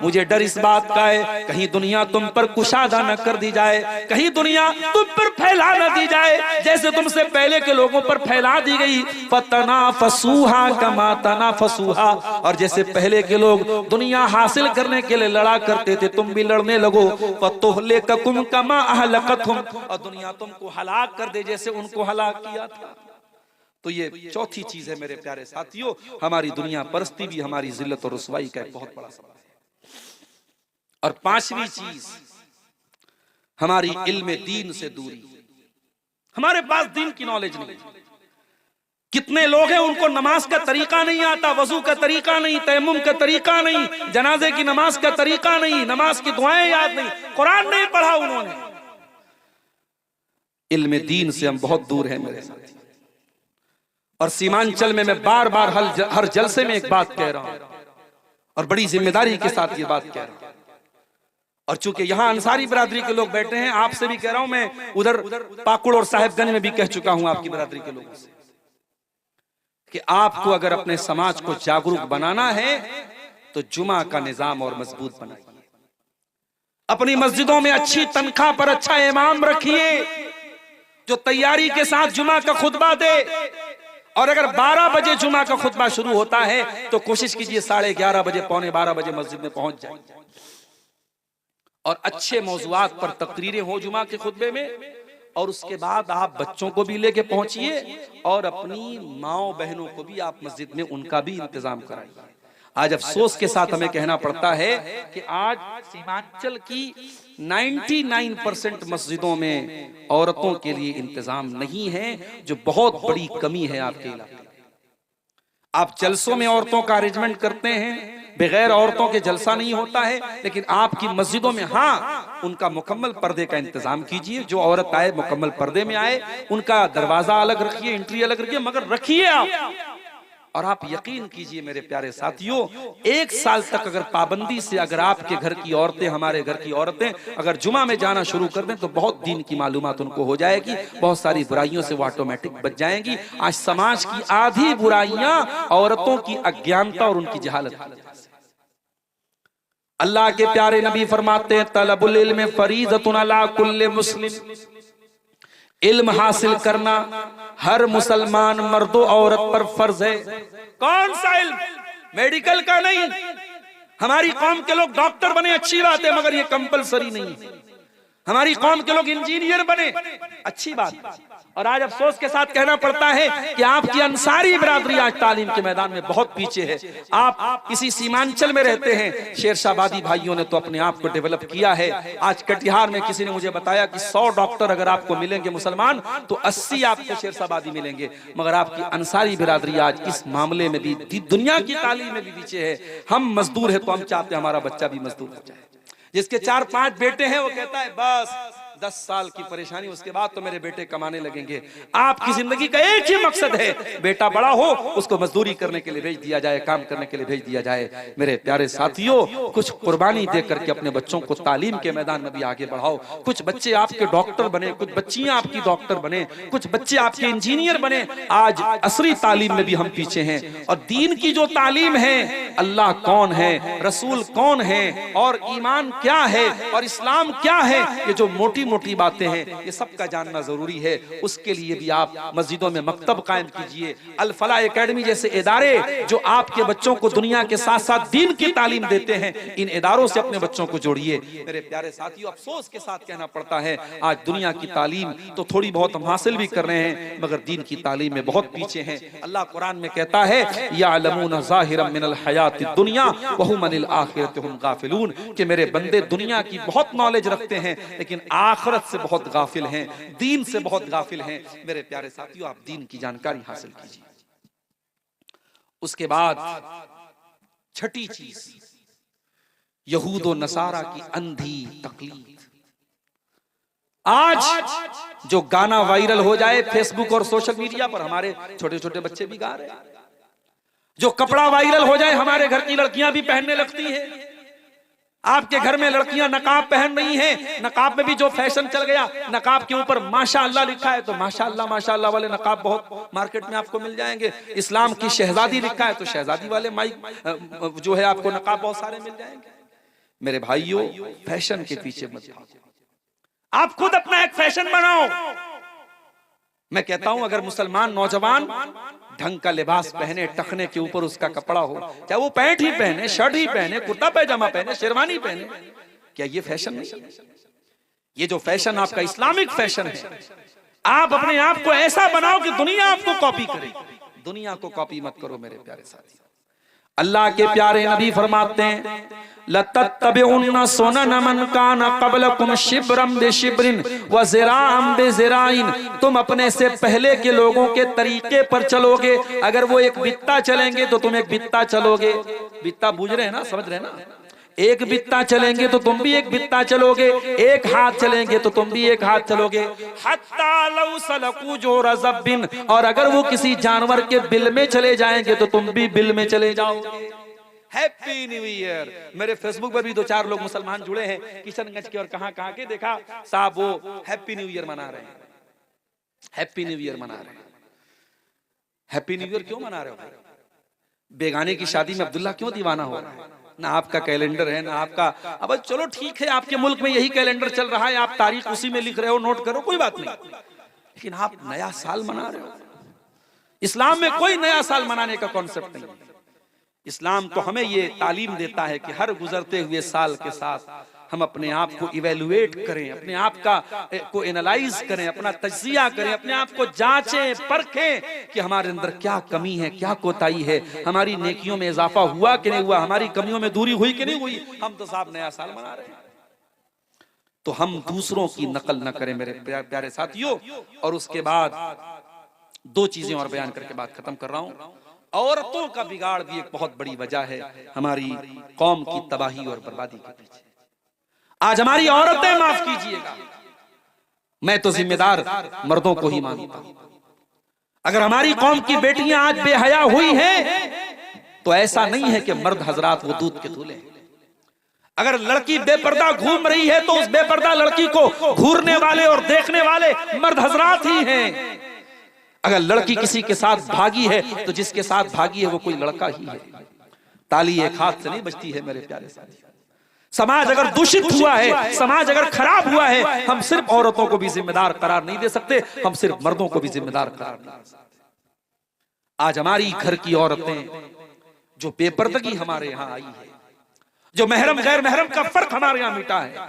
मुझे डर इस बात का है कहीं दुनिया तुम पर कुशादा न कर दी जाए, कहीं दुनिया तुम पर फैला न दी जाए जैसे तुमसे पहले के लोगों पर फैला दी गई। फतनाफसूहा कमा तनाफसूहा, और जैसे पहले के लोग दुनिया हासिल करने के लिए लड़ा करते थे तुम भी लड़ने लगो। फतुहलिकुम कमा अहलकतहुम, और दुनिया तुमको हलाक कर दे जैसे उनको हलाक किया था। तो ये चौथी चीज है मेरे प्यारे साथियों, हमारी दुनिया परस्ती भी हमारी जिल्लत और रुसवाई का एक बहुत बड़ा सबब है। और पांचवी चीज हमारी इल्म दीन से दूरी, हमारे पास दीन की नॉलेज नहीं। कितने लोग हैं उनको नमाज का तरीका नहीं आता, वजू का तरीका नहीं, तयम्मुम का तरीका नहीं, जनाजे की नमाज का तरीका नहीं, नमाज की दुआएं याद नहीं, कुरान नहीं पढ़ा उन्होंने। इल्म दीन से हम बहुत दूर हैं मेरे साथ। और सीमांचल में मैं बार बार हर जलसे में एक बात कह रहा हूं और बड़ी जिम्मेदारी के साथ ये बात कह रहा हूं। और चूंकि यहाँ अंसारी बिरादरी के लोग बैठे हैं, आपसे भी कह रहा हूं, मैं उधर पाकुड़ और साहेबगंज में भी कह चुका हूं आपकी बिरादरी के लोगों से कि आपको अगर अपने समाज को जागरूक बनाना है तो जुमा का निजाम और मजबूत बनाइए। अपनी मस्जिदों में अच्छी तनख्वाह पर अच्छा इमाम रखिए जो तैयारी के साथ जुमा का खुतबा दे। और अगर 12 बजे जुमा का खुतबा शुरू होता है तो कोशिश कीजिए 11:30 बजे, 11:45 बजे मस्जिद में पहुंच जाए और अच्छे मौजुआत पर तकरीरें हो जुमा के खुतबे में। और उसके बाद आप बच्चों को भी लेके पहुंचिए और अपनी माओ बहनों को भी आप मस्जिद में उनका भी इंतजाम कराइए। आज अफसोस के साथ हमें कहना पड़ता है कि आज सीमांचल की 99% मस्जिदों में औरतों के लिए इंतजाम नहीं है, जो बहुत बड़ी कमी है आपके इलाके में। आप जलसों में औरतों का अरेंजमेंट करते हैं, बगैर औरतों के जलसा नहीं होता है, लेकिन आपकी मस्जिदों में हाँ उनका मुकम्मल पर्दे का इंतजाम कीजिए। जो औरत आए मुकम्मल पर्दे में आए, उनका दरवाजा अलग रखिए, एंट्री अलग रखिए, मगर रखिए आप। और आप यकीन कीजिए मेरे प्यारे साथियों, 1 साल तक अगर पाबंदी से अगर आपके घर की औरतें, हमारे घर की औरतें अगर जुमा में जाना शुरू कर दें तो बहुत दीन की मालूमात उनको हो जाएगी, बहुत सारी बुराइयों से वो ऑटोमेटिक बच जाएंगी। आज समाज की आधी बुराइयां औरतों की अज्ञानता और उनकी जहालत। अल्लाह के प्यारे नबी फरमाते हैं तलबुल इल्म फरीज़तुन अला कुल्li मुस्लिम, इल्म हासिल करना हर मुसलमान मर्दो औरत पर फर्ज है। कौन सा इल्म? मेडिकल का नहीं। हमारी कौम के लोग डॉक्टर बने, अच्छी बात है, मगर ये कंपलसरी नहीं है। हमारी कौम के लोग इंजीनियर बने, अच्छी बात। और आज अफसोस के साथ कहना पड़ता है कि आपकी अंसारी बिरादरी आज तालीम के मैदान में बहुत पीछे है। आप किसी सीमांचल में रहते हैं, शेरशाबादी भाइयों ने तो अपने आप को डेवलप किया है। आज कटिहार में किसी ने मुझे बताया कि 100 डॉक्टर अगर आपको मिलेंगे मुसलमान तो 80 आपको शेरशाबादी मिलेंगे, मगर आपकी अंसारी बिरादरी आज इस मामले में भी दुनिया की तालीम में भी पीछे है। हम मजदूर है तो हम चाहते हैं हमारा बच्चा भी मजदूर हो जाए। जिसके 4-5 बेटे हैं वो कहता है बस 10 साल की परेशानी, उसके बाद तो मेरे बेटे कमाने लगेंगे। आपकी जिंदगी का एक ही मकसद है, बेटा बड़ा हो उसको मजदूरी करने के लिए भेज दिया जाए, काम करने के लिए भेज दिया जाए। मेरे प्यारे साथियों, कुछ कुर्बानी दे करके अपने बच्चों को तालीम के मैदान में भी आगे बढ़ाओ। कुछ बच्चे आपके डॉक्टर बने, कुछ बच्चियां आपकी डॉक्टर बने, कुछ बच्चे आपके इंजीनियर बने। आज असरी तालीम में भी हम पीछे हैं। और दीन की जो तालीम है, अल्लाह कौन है, रसूल कौन है, और ईमान क्या है, और इस्लाम क्या है, ये जो मोटी मोटी बातें हैं ये सबका जानना जरूरी है। उसके लिए भी आप मस्जिदों में मकतब कायम कीजिए। अल फलाह एकेडमी जैसे इदारे जो आपके बच्चों को दुनिया के साथ साथ दीन की तालीम देते हैं, इन इदारों से अपने बच्चों को जोड़िए। मेरे प्यारे साथियों, अफसोस के साथ कहना पड़ता है आज दुनिया की तालीम तो थोड़ी बहुत हम हासिल भी कर रहे हैं, मगर दीन की तालीम में बहुत पीछे हैं। अल्लाह कुरान में कहता है यालमून ज़ाहिरम मिनल हयातिद दुनिया व हुम अनिल आखिरति हुम गाफिलून, कि मेरे बंदे दुनिया की बहुत नॉलेज रखते हैं लेकिन आखिरत से बहुत गाफिल हैं, दीन से बहुत गाफिल हैं। मेरे प्यारे साथियों, आप दीन की जानकारी हासिल कीजिए। उसके बाद छठी चीज, यहूद और नसारा की अंधी तकलीद। आज जो गाना वायरल हो जाए फेसबुक और सोशल मीडिया पर, हमारे छोटे छोटे बच्चे भी गा रहे हैं। जो कपड़ा वायरल हो जाए, हमारे घर की लड़कियां भी पहनने लगती हैं। आपके घर में लड़कियां नकाब पहन रही हैं, नकाब में भी जो फैशन चल गया, नकाब के ऊपर माशाअल्लाह लिखा है तो माशाअल्लाह वाले नकाब बहुत मार्केट में आपको मिल जाएंगे। इस्लाम की शहजादी लिखा है तो शहजादी वाले माइक जो है आपको नकाब बहुत सारे मिल जाएंगे। मेरे भाइयों, फैशन के पीछे मत भागो, आप खुद अपना एक फैशन बनाओ। मैं कहता हूं अगर मुसलमान नौजवान ढंग का लिबास पहने, टखने के ऊपर उसका कपड़ा हो, चाहे वो पैंट ही पहने, शर्ट ही पहने, कुर्ता पैजामा पहने, शेरवानी पहने, क्या ये फैशन नहीं? ये जो फैशन आपका इस्लामिक फैशन है, आप अपने आप को ऐसा बनाओ कि दुनिया आपको कॉपी करे। दुनिया को कॉपी मत करो मेरे प्यारे साथी। अल्लाह के प्यारे नबी फरमाते हैं लतत्तबिउन्ना सुनन मन काना क़ब्लकुम शिब्रम बिशिब्रिन व ज़िराअम बिज़िराइन, तुम अपने से पहले के लोगों के तरीके पर चलोगे। अगर वो एक बित्ता चलेंगे तो तुम एक बित्ता चलोगे। बित्ता बूझ रहे हैं ना, समझ रहे हैं ना? एक बित्ता चलेंगे तो तुम भी एक बित्ता चलोगे, एक हाथ चलेंगे तो तुम भी एक हाथ चलोगे। हत्ता लौ सलकू जोरा ज़ब्बिन, और अगर वो किसी जानवर के बिल में चले जाएंगे तो तुम भी बिल में चले जाओगे। Happy new year. मेरे फेसबुक पर भी 2-4 लोग मुसलमान जुड़े हैं किशनगंज के और कहां के, देखा साहब वो हैप्पी न्यू ईयर मना रहे हैं, हैप्पी न्यू ईयर मना रहे हैं। हैप्पी न्यू ईयर क्यों मना रहे हो भाई? बेगाने की शादी में अब्दुल्ला क्यों दीवाना हो रहा है? ना आपका कैलेंडर है ना आपका, अब चलो ठीक है आपके मुल्क में यही कैलेंडर चल रहा है, आप तारीख उसी में लिख रहे हो, नोट करो, कोई बात नहीं, लेकिन आप नया साल मना रहे हो। इस्लाम में कोई नया साल मनाने का कॉन्सेप्ट नहीं है। इस्लाम तो हमें ये तालीम देता है कि हर गुजरते हुए साल के साथ हम अपने आप को इवेलुएट करें, अपने आप को एनालाइज करें, अपना तज्जिया करें, अपने आप को जांचें परखें कि हमारे अंदर क्या कमी है, क्या कोताही है, हमारी नेकियों में इजाफा हुआ कि नहीं हुआ, हमारी कमियों में दूरी हुई कि नहीं हुई। हम तो साहब नया साल मना रहे हैं, तो हम दूसरों की नकल न करें मेरे प्यारे साथियों। और उसके बाद 2 चीजें और बयान करके बात खत्म कर रहा हूं। औरतों का बिगाड़ भी एक बहुत बड़ी वजह है हमारी कौम की तबाही और बर्बादी के पीछे। आज हमारी औरतें, माफ कीजिएगा, मैं तो जिम्मेदार मर्दों को ही मानता हूं। अगर हमारी कौम की बेटियां आज बेहया हुई हैं तो ऐसा नहीं है कि मर्द हजरात वो दूध के दूल्हे। अगर लड़की बेपर्दा घूम रही है तो उस बेपर्दा लड़की को घूरने वाले और देखने वाले मर्द हजरात ही हैं। अगर लड़की किसी के साथ भागी है तो जिसके साथ भागी है वो कोई लड़का ही है। ताली एक हाथ से नहीं बजती है मेरे प्यारे साथी। समाज अगर दूषित हुआ है, समाज अगर खराब हुआ है, हम सिर्फ औरतों को भी जिम्मेदार करार नहीं दे सकते, हम सिर्फ मर्दों को भी जिम्मेदार करार नहीं दे सकते। आज हमारी घर की औरतें जो बेपर्दगी हमारे यहाँ आई है, जो महरम गैर महरम का फर्क हमारे यहाँ मिटा है,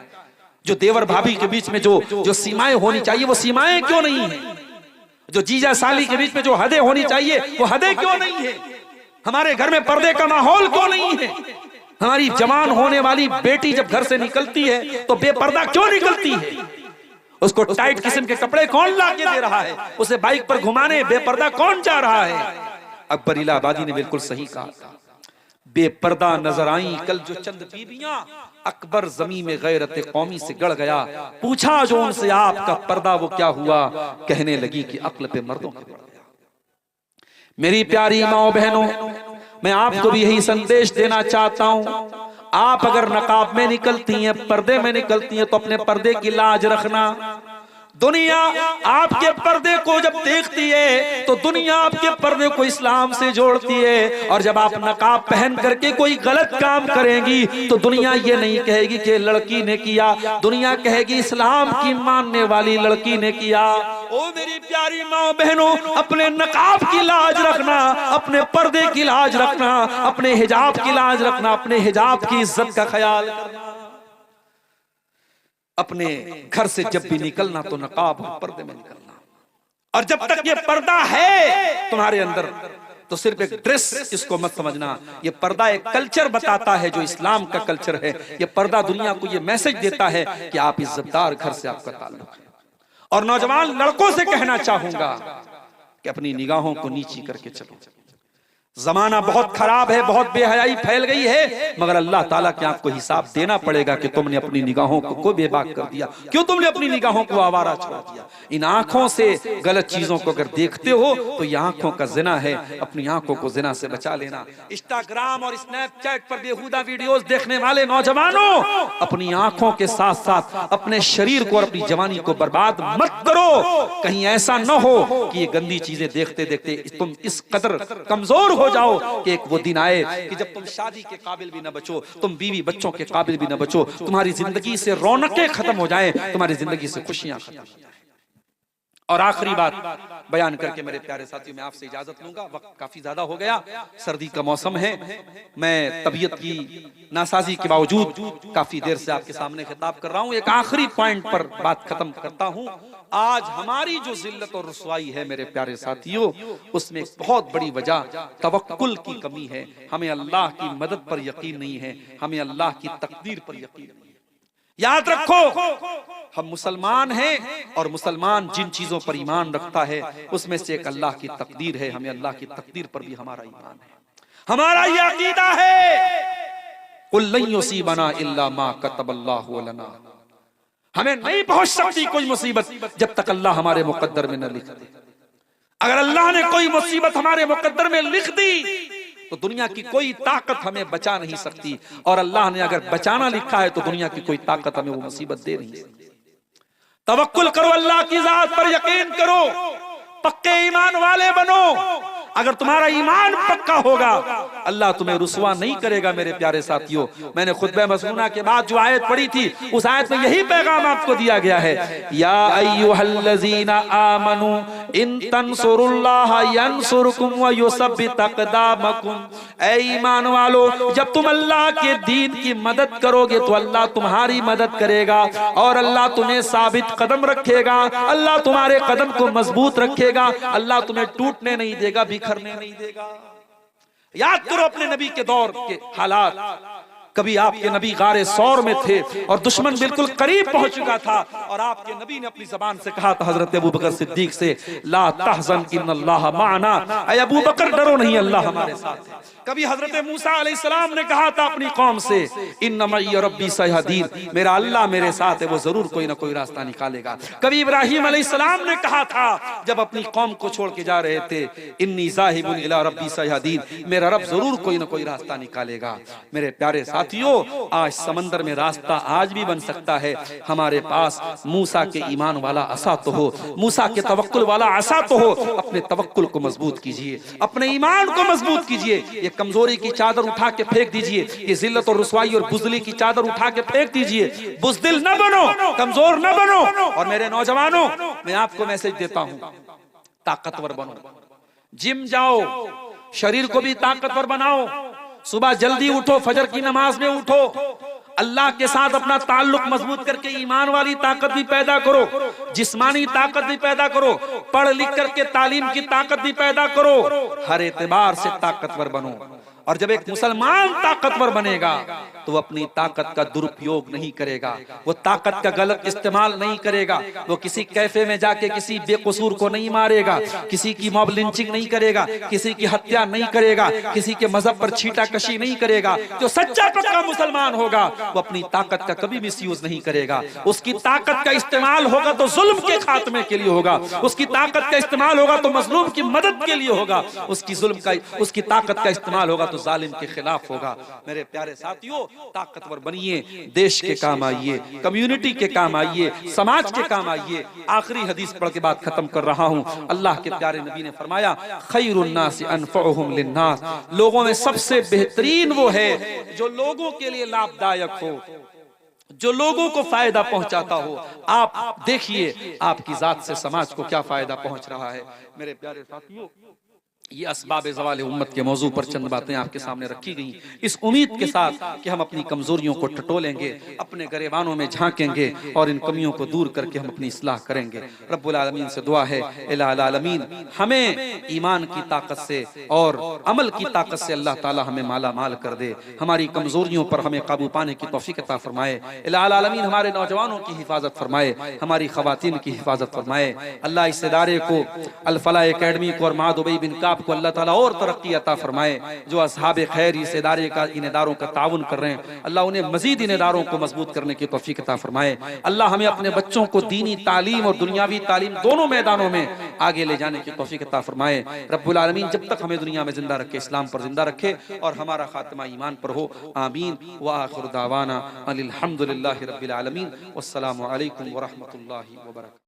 जो देवर भाभी के बीच में जो सीमाएं होनी चाहिए वो सीमाएं क्यों नहीं है, जो जीजा साली के बीच में जो हदें होनी चाहिए वो हदें क्यों नहीं है, हमारे घर में पर्दे का माहौल क्यों नहीं है, हमारी जवान होने वाली बेटी जब घर से निकलती है तो बेपर्दा क्यों निकलती है, उसको टाइट किस्म के कपड़े कौन ला के दे रहा है, उसे बाइक पर घुमाने बेपर्दा कौन जा रहा है। अकबर इलाहाबादी ने बिल्कुल सही कहा, बेपर्दा नजर आई कल जो चंद बीबियां, अकबर जमीन में गैरत कौमी से गड़ गया, पूछा जो उनसे आपका पर्दा वो क्या हुआ, कहने लगी कि अक्ल पे मर्दों के पड़ गया। मेरी प्यारी माओ बहनों, मैं आपको भी यही संदेश देना चाहता हूं, आप अगर नकाब में निकलती हैं, पर्दे में निकलती हैं तो अपने पर्दे की लाज रखना। दुनिया आपके पर्दे को जब देखती है तो दुनिया आपके पर्दे को इस्लाम से जोड़ती है, और जब आप नकाब पहन करके कोई गलत काम करेंगी तो दुनिया ये नहीं कहेगी कि लड़की ने किया, दुनिया कहेगी इस्लाम की मानने वाली लड़की ने किया। ओ मेरी प्यारी माँ बहनों, अपने नकाब की लाज रखना, अपने पर्दे की लाज रखना, अपने हिजाब की लाज रखना, अपने हिजाब की इज्जत का ख्याल रखना। अपने घर से जब भी निकलना तो नकाब और पर्दे में निकलना, और जब तक ये पर्दा है तुम्हारे अंदर तो सिर्फ एक ड्रेस इसको मत समझना, ये पर्दा एक कल्चर बताता है जो इस्लाम का कल्चर है। ये पर्दा दुनिया को ये मैसेज देता है कि आप इज्जतदार घर से आपका ताल्लुक है। और नौजवान लड़कों से कहना चाहूंगा कि अपनी निगाहों को नीची करके चलो। जमाना बहुत खराब है, बहुत बेहयाई फैल गई है, मगर अल्लाह ताला के आपको हिसाब देना पड़ेगा कि तुमने अपनी निगाहों को बेबाक कर दिया, क्यों तुमने अपनी निगाहों को आवारा छोड़ दिया। इन आंखों से गलत चीजों को अगर देखते हो तो ये आंखों का जिना है, अपनी आंखों को जिना से बचा लेना। इंस्टाग्राम और स्नैपचैट पर बेहुदा वीडियोस देखने वाले नौजवानों, अपनी आंखों के साथ साथ अपने शरीर को और अपनी जवानी को बर्बाद मत करो। कहीं ऐसा न हो कि ये गंदी चीजें देखते देखते तुम इस कदर कमजोर हो जाओ कि एक वो दिन आए कि जब तुम शादी के काबिल भी न बचो, तुम बीवी बच्चों के काबिल भी न बचो, तुम्हारी जिंदगी से रौनकें खत्म हो जाएं, तुम्हारी जिंदगी से खुशियां खत्म हो जाएं। और आखिरी बात बयान करके मेरे प्यारे साथियों मैं आपसे इजाजत लूंगा, वक्त काफी ज्यादा हो गया, सर्दी का मौसम है, मैं तबीयत की नासाजी के बावजूद काफी देर से आपके सामने खिताब कर रहा हूं। एक आखिरी पॉइंट पर बात खत्म करता हूं। आज हमारी जो जिल्लत और रुसवाई है मेरे प्यारे साथियों, उसमें एक बहुत बड़ी वजह तवक्कुल की कमी है। हमें अल्लाह की मदद पर यकीन नहीं है, हमें अल्लाह की तकदीर पर यकीन नहीं है। याद रखो, हम मुसलमान हैं और मुसलमान जिन चीजों पर ईमान रखता है उसमें से एक अल्लाह की तकदीर है। हमें अल्लाह की तकदीर पर भी हमारा ईमान है, हमारा ये अकीदा है, कुल लन युसीबना इल्ला मा कतबल्लाहु लना। हमें नहीं पहुंच सकती कोई मुसीबत जब तक अल्लाह हमारे मुकद्दर में न लिख दे। अगर अल्लाह ने कोई मुसीबत हमारे मुकद्दर में लिख दी तो दुनिया की कोई ताकत हमें बचा नहीं सकती, और अल्लाह ने अगर बचाना लिखा है तो दुनिया की कोई ताकत हमें वो मुसीबत दे नहीं सकती। तवक्कुल करो, अल्लाह की जात पर यकीन करो, पक्के ईमान वाले बनो। अगर तुम्हारा ईमान पक्का होगा अल्लाह तुम्हें रुसवा नहीं करेगा। मेरे प्यारे साथियों, मैंने खुतबा मसनूना के बाद जो आयत पढ़ी थी उस आयत में यही पैगाम आपको दिया गया है, या अय्युहल्लज़ीना आमनू इन तंसुरुल्लाह यंसुरकुम व युसब्बित अक़दामकुम। ऐ ईमान वालो, जब तुम अल्लाह के दीन की मदद करोगे तो अल्लाह तुम्हारी मदद करेगा और अल्लाह तुम्हें साबित कदम रखेगा, अल्लाह तुम्हारे कदम को मजबूत रखेगा, अल्लाह तुम्हें टूटने नहीं देगा, बिखरने नहीं देगा। याद करो अपने नबी के दौर के हालात। कभी आपके नबी गारे सौर में थे और दुश्मन बिल्कुल करीब पहुंच चुका था और आपके नबी ने अपनी जबान से कहा था हजरत अबू बकर सिद्दीक से, ला तहज़न इन्नल्लाह माना, ऐ अबू बकर डरो नहीं, अल्लाह हमारे साथ है। कभी हजरत मूसा अलैहिस्सलाम ने कहा था अपनी कौम से, इन्ना मई रब्बी सयहदीन, मेरा अल्लाह मेरे साथ है, वो जरूर कोई ना कोई रास्ता निकालेगा। कभी इब्राहिम अलैहिस्सलाम ने कहा था जब अपनी कौम को छोड़ के जा रहे थे, इन्नी ज़ाहिबुन इला रब्बी सयहदीन, मेरा रब जरूर कोई ना कोई रास्ता निकालेगा। मेरे प्यारे साथियों, आज समंदर में रास्ता आज भी बन सकता है। हमारे पास मूसा के ईमान वाला असा तो हो, मूसा के तवक्कुल वाला असा तो हो। अपने तवक्कुल को मजबूत कीजिए, अपने ईमान को मजबूत कीजिए। ये कमजोरी की चादर उठा के फेंक दीजिए, ये जिल्लत और रुसवाई और बुज़दिली की चादर उठा के फेंक दीजिए। बुज़दिल न बनो, कमजोर न बनो। और मेरे नौजवानों, मैं आपको मैसेज देता हूं, ताकतवर बनो, जिम जाओ, शरीर को भी ताकतवर बनाओ, सुबह जल्दी उठो, फजर की नमाज में उठो, अल्लाह के साथ अपना ताल्लुक मजबूत करके ईमान वाली ताकत भी पैदा करो, जिस्मानी ताकत भी पैदा करो, पढ़ लिख करके तालीम की ताकत भी पैदा करो। हर एतबार से ताकतवर बनो। और जब एक मुसलमान ताकतवर बनेगा तो वो अपनी ताकत का दुरुपयोग नहीं करेगा, वो ताकत का गलत इस्तेमाल नहीं करेगा, वो किसी कैफे में जाके किसी बेकसूर को नहीं मारेगा, किसी की मॉब लिंचिंग नहीं करेगा, किसी की हत्या नहीं करेगा, किसी के मजहब पर छींटाकशी नहीं करेगा। जो सच्चा पक्का मुसलमान होगा वो अपनी ताकत का कभी मिसयूज नहीं करेगा। उसकी ताकत का इस्तेमाल होगा तो जुल्म के खात्मे के लिए होगा, उसकी ताकत का इस्तेमाल होगा तो मजलूम की मदद के लिए होगा, उसकी ताकत का इस्तेमाल होगा तो जालिम के खिलाफ होगा। मेरे प्यारे साथियों, ताकतवर बनिए, देश के काम आइए, कम्युनिटी के काम आइए, समाज के काम आइए। आखिरी हदीस पढ़ के बात खत्म कर रहा हूं। अल्लाह के प्यारे नबी ने फरमाया, खैरुन नास अनफउहुम लिन्नास, लोगों में सबसे बेहतरीन वो है जो लोगों के लिए लाभदायक हो, जो लोगों को फायदा पहुंचाता हो। आप देखिए आपकी जात से समाज को क्या फायदा पहुंच रहा है। मेरे प्यारे साथियों, ये असबाब ज़वाल उम्मत के मौजू पर चंद बातें आपके सामने रखी गई, इस उम्मीद के साथ कि हम अपनी कमजोरियों को टटोलेंगे, अपने गरेबानों में झांकेंगे और इन कमियों को दूर करके हम अपनी इस्लाह करेंगे। रब्बुल आलमीन से दुआ है, इलाहुल आलमीन हमें ईमान की ताकत से और अमल की ताकत से अल्लाह ताला हमें माला माल कर दे, हमारी कमजोरियों पर हमें काबू पाने की तौफीक अता फरमाए। इलाहुल आलमीन हमारे नौजवानों की हिफाजत फरमाए, हमारी खवातीन की हिफाजत फरमाए। अल्लाह इस इदारे को, अल फलाह एकेडमी को और माद उबई बिन काब को अल्लाह ताला और तरक्की अता फरमाए। जो असहाबे खैर इस इदारे का, इन इदारों का ताउन कर रहे हैं, अल्लाह उन्हें मजीद इन इदारों को मजबूत करने की तौफीक अता फरमाए। अल्लाह हमें अपने बच्चों को दीनी तालीम और दुनियावी तालीम दोनों मैदानों में आगे ले जाने की तौफीक अता फरमाए। रब्बुल आलमीन जब तक हमें दुनिया में जिंदा रखे, इस्लाम पर जिंदा रखे और हमारा खात्मा ईमान पर हो। आमीन व आखिर दावाना अनिल हम्दुलिल्लाहि रब्बिल आलमीन। वस्सलामु अलैकुम व रहमतुल्लाहि व बरकातहू।